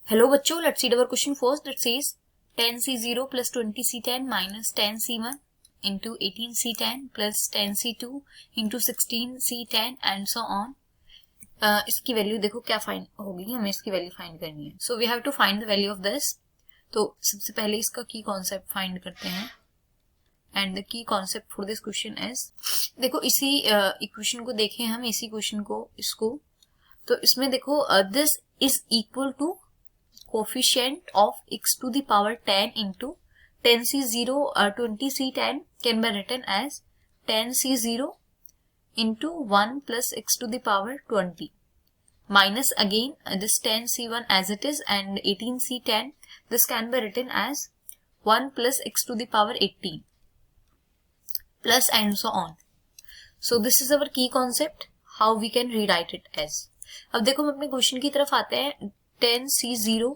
Hello बच्चों, let's read our question first that says 10c0 plus 20c10 minus 10c1 into 18c10 plus 10c2 into 16c10 and so on. इसकी value देखो क्या find होगी, हमें इसकी value find करनी है. So we have to find the value of this. तो सबसे पहले इसका की कॉन्सेप्ट फाइंड करते हैं. And the key concept for this question is, देखो इसी इक्वेशन को देखें हम, इसी क्वेश्चन को इसको, तो इसमें देखो this is equal to coefficient of x to the power 10 into 10c0 20c10 can be written as 10c0 into 1 plus x to the power 20 minus again this 10c1 as it is and 18c10, this can be written as 1 plus x to the power 18 plus and so on. So this is our key concept, how we can rewrite it as. अब देखो हम अपने question की तरफ आते हैं. 10c0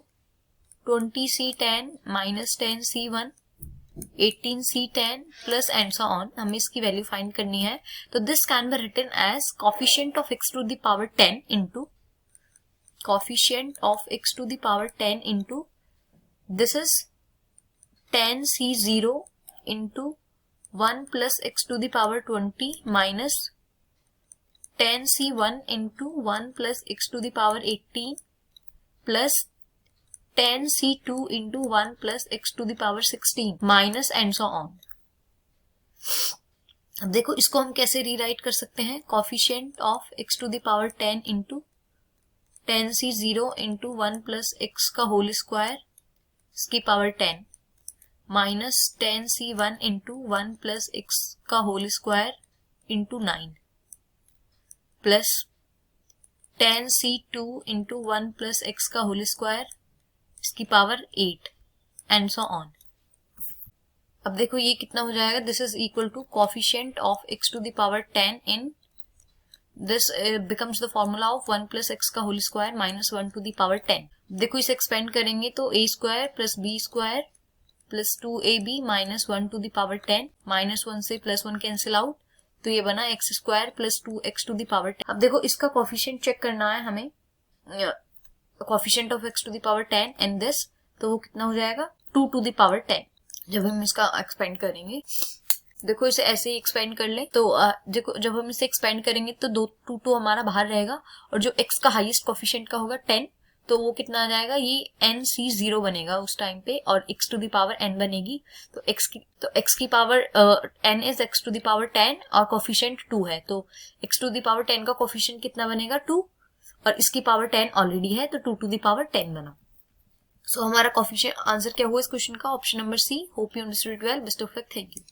20c10 minus 10c1 18c10 plus and so on, हमें इसकी वैल्यू फाइंड करनी है. तो this can be written as coefficient of x to the power 10 into coefficient of x to the power 10 into this is 10c0 into 1 plus x to the power 20 minus 10c1 into 1 plus x to the power 18 plus 10c2 into 1 plus x to the power 16 minus and so on. अब देखो इसको हम कैसे rewrite कर सकते हैं. Coefficient of x to the power 10 into 10c0 into 1 plus x का whole square इसकी power 10 minus 10c1 into 1 plus x का whole square into 9 plus 10c2 into 1 plus x का होल स्क्वायर इसकी पावर 8 एंड सो ऑन. अब देखो ये कितना हो जाएगा. This is equal to coefficient of x to the power 10 in this becomes the formula of 1 plus x का whole square minus 1 to the power 10. देखो इसे एक्सपेंड करेंगे तो a square plus b square plus 2ab minus 1 to the power 10 minus 1 से plus 1 cancel out, तो ये बना x square plus 2x to the power 10. अब देखो इसका कोफिशिएंट चेक करना है हमें, coefficient of x to the power 10 and this, तो वो कितना हो जाएगा 2 टू द पावर 10. जब हम इसका एक्सपेंड करेंगे, देखो इसे ऐसे ही एक्सपेंड कर ले, तो देखो जब हम इसे एक्सपेंड करेंगे तो 2 हमारा बाहर रहेगा और जो x का हाईएस्ट कोफिशिएंट का होगा 10, तो वो कितना आ जाएगा, ये nc0 बनेगा उस टाइम पे और x to the power n बनेगी. तो x की पावर n is x to the power 10 और कोफिशिएंट 2 है, तो x टू द पावर 10 का कोफिशिएंट कितना बनेगा 2 और इसकी पावर 10 ऑलरेडी है, तो 2 टू द पावर 10 बना. सो हमारा कोफिशिएंट आंसर क्या हुआ इस क्वेश्चन का, option number C. Hope you understood well. Best of luck. Thank you.